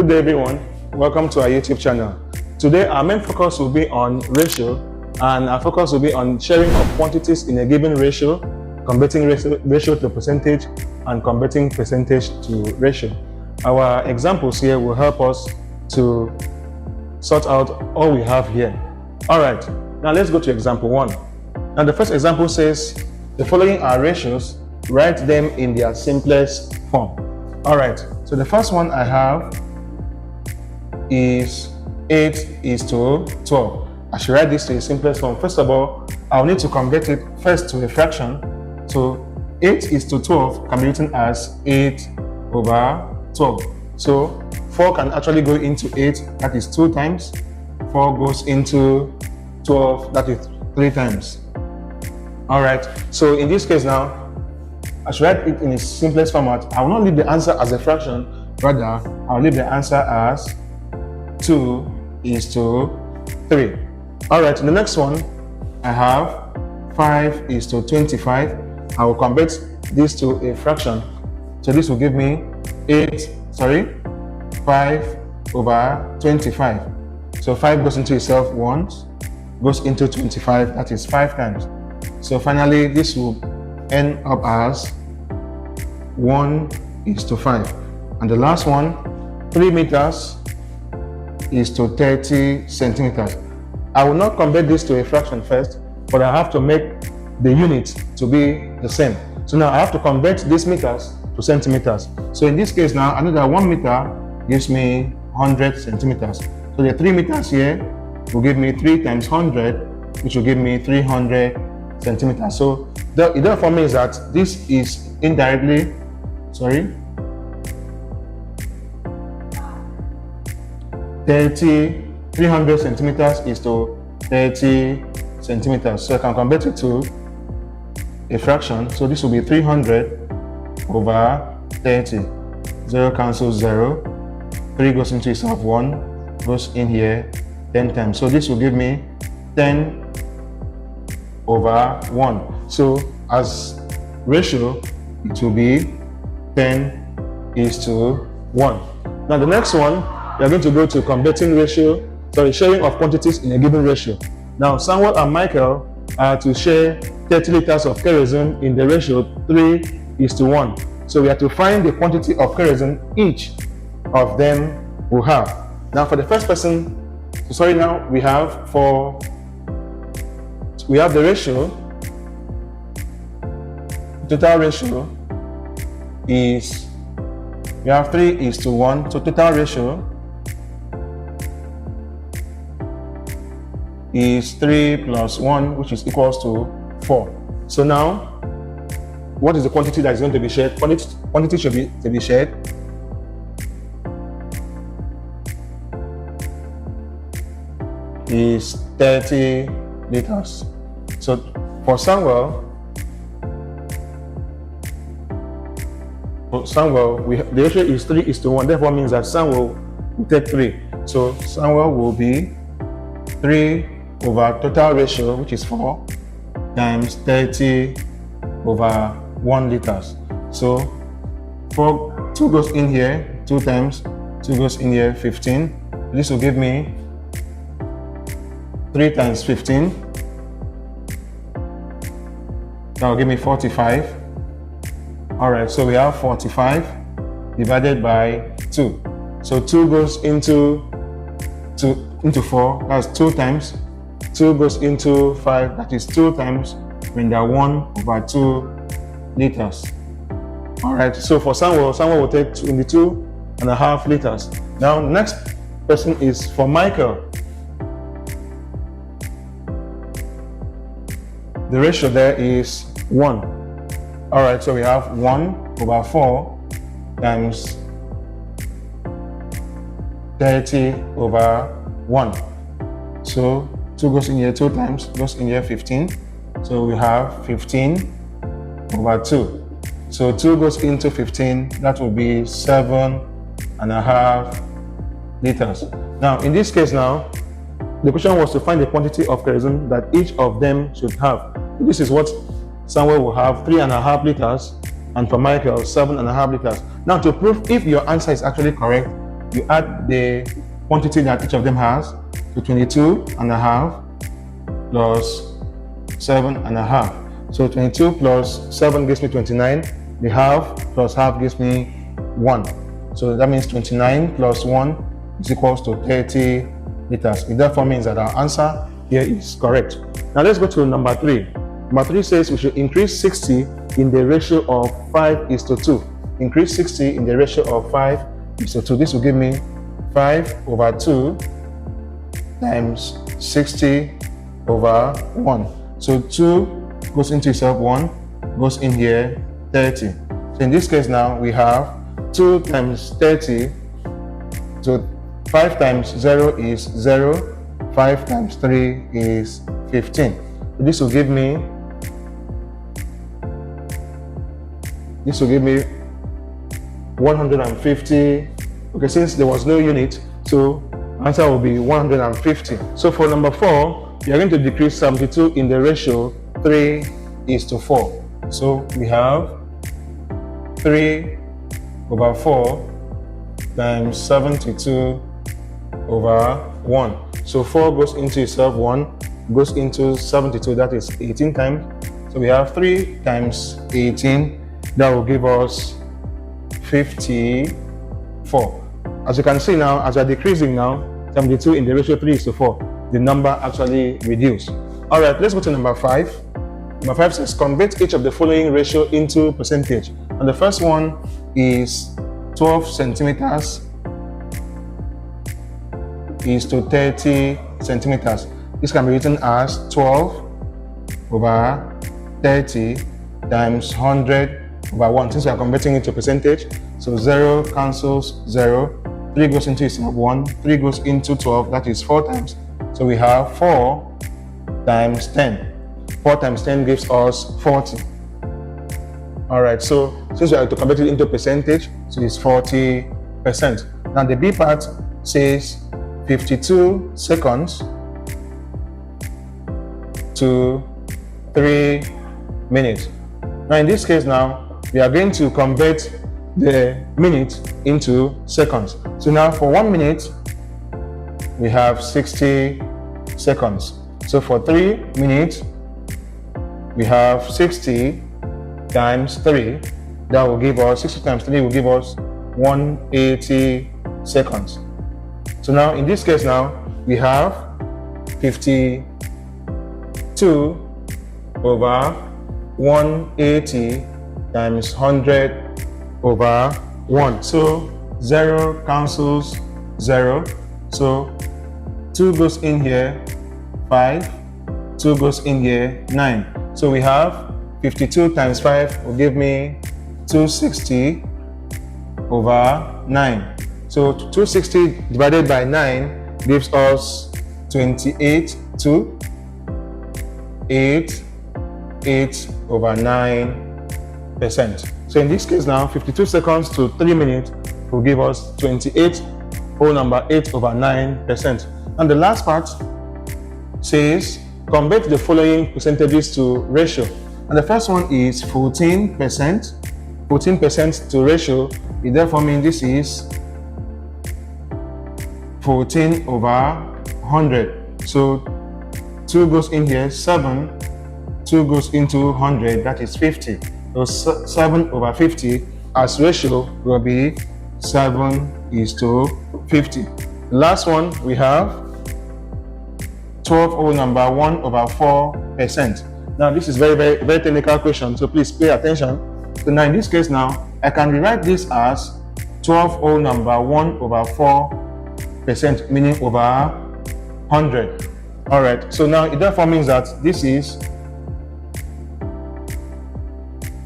Good day, everyone. Welcome to our YouTube channel. Today, our main focus will be on ratio, and our focus will be on sharing of quantities in a given ratio, converting ratio to percentage, and converting percentage to ratio. Our examples here will help us to sort out all we have here. All right, now let's go to example 1. Now the first example says, the following are ratios, write them in their simplest form. All right, so the first one I have is 8:12. I should write this to the simplest form. First of all, I'll need to convert it first to a fraction. So 8:12 can be written as 8/12. So 4 can actually go into 8, that is 2 times. 4 goes into 12, that is 3 times. All right, so in this case now, I should write it in its simplest format. I will not leave the answer as a fraction, rather, I'll leave the answer as 2:3. All right, the next one, I have 5:25. I will convert this to a fraction. So this will give me 5/25. So 5 goes into itself once, goes into 25, that is 5 times. So finally, this will end up as 1:5. And the last one, 3 meters is to 30 centimeters. I will not convert this to a fraction first, but I have to make the unit to be the same. So now I have to convert these meters to centimeters. So in this case now, I know that 1 meter gives me 100 centimeters. So the 3 meters here will give me 3 times 100, which will give me 300 centimeters. So the idea for me is that this is indirectly, 300 centimeters is to 30 centimeters. So I can convert it to a fraction. So this will be 300/30. 0 cancels 0. 3 goes into itself 1, goes in here 10 times. So this will give me 10/1. So as ratio, it will be 10:1. Now the next one, we are going to go to sharing of quantities in a given ratio. Now Samuel and Michael are to share 30 liters of kerosene in the ratio 3:1. So we have to find the quantity of kerosene each of them will have. Now for the first person, now we have the ratio. Total ratio is, we have 3:1. So total ratio is 3 plus 1, which is equals to 4. So now, what is the quantity that is going to be shared? Quantity should be to be shared is 30 liters. So for Samuel, the ratio is 3:1. Therefore means that Samuel will take 3. So Samuel will be 3 over total ratio, which is 4, times 30/1 liters. So 2 goes in here 2 times, 2 goes in here 15. This will give me 3 times 15. That will give me 45. All right, so we have 45 divided by 2. So 2 goes into 4, that's 2 times. 2 goes into 5, that is 2 times, when they are 1/2 liters. All right, so for Samuel will take 22.5 liters. Now, next person is for Michael. The ratio there is 1. All right, so we have 1/4 times 30/1. So 2 goes in here 2 times, goes in here 15. So we have 15/2. So 2 goes into 15, that will be 7.5 liters. Now, in this case now, the question was to find the quantity of kerosene that each of them should have. This is what Samuel will have, 3.5 liters, and for Michael, 7.5 liters. Now, to prove if your answer is actually correct, you add the quantity that each of them has, so 22.5 plus 7.5. So 22 plus 7 gives me 29. The half plus half gives me 1. So that means 29 plus 1 is equals to 30 liters. It therefore means that our answer here is correct. Now let's go to number 3. Number 3 says we should increase 60 in the ratio of 5:2. Increase 60 in the ratio of 5:2. This will give me 5/2 times 60/1. So 2 goes into itself 1, goes in here 30. So in this case now we have 2 times 30. So 5 times 0 is 0. 5 times 3 is 15. So this will give me 150. Okay, since there was no unit, so answer will be 150. So for number 4, we are going to decrease 72 in the ratio 3:4. So we have 3/4 times 72/1. So 4 goes into itself 1, goes into 72, that is 18 times. So we have 3 times 18, that will give us 54. As you can see now, as we are decreasing now, 72 in the ratio 3:4, the number actually reduced. All right, let's go to number 5. Number 5 says convert each of the following ratio into percentage. And the first one is 12 centimeters is to 30 centimeters. This can be written as 12/30 times 100/1. Since we are converting it to percentage, so 0 cancels 0, 3 goes into itself 1, 3 goes into 12, that is 4 times. So we have 4 times 10. 4 times 10 gives us 40. All right, so since we are to convert it into percentage, so it's 40%. Now the B part says 52 seconds to 3 minutes. Now in this case now, we are going to convert the minute into seconds. So now for 1 minute, we have 60 seconds. So for 3 minutes, we have 60 times 3. That will give us, 60 times 3 will give us 180 seconds. So now in this case now, we have 52/180 times 100/1. So 0 cancels 0. So 2 goes in here 5, 2 goes in here 9. So we have 52 times 5 will give me 260/9. So 260 divided by 9 gives us 28/9%. So in this case now, 52 seconds to 3 minutes will give us 28/9%. And the last part says convert the following percentages to ratio. And the first one is 14%. 14% to ratio. It therefore means this is 14/100. So 2 goes in here 7, 2 goes into 100, that is 50. So 7/50 as ratio will be 7:50. The last one we have 1/4%. Now this is very technical question, so please pay attention. So now in this case now, I can rewrite this as 1/4%, meaning over 100. All right, so now it therefore means that this is,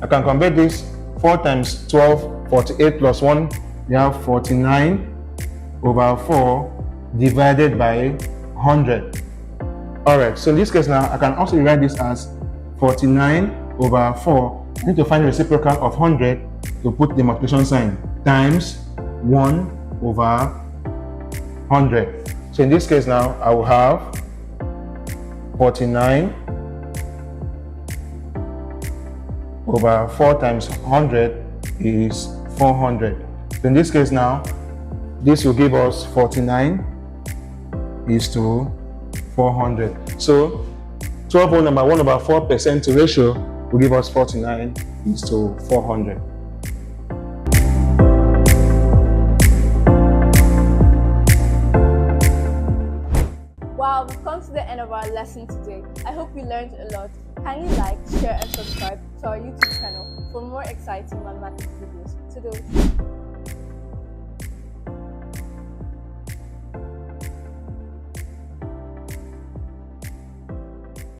I can convert this 4 times 12, 48 plus 1, we have 49/4 divided by 100. All right, so in this case now, I can also rewrite this as 49/4. I need to find the reciprocal of 100 to put the multiplication sign, times 1/100. So in this case now, I will have 49/4 times 100 is 400. So in this case now, This will give us 49 is to 400. So 12 over number 1/4% ratio will give us 49 is to 400. Wow, we've come to the end of our lesson today. I hope you learned a lot. Kindly like, share and subscribe to our YouTube channel for more exciting mathematics videos. Toodles.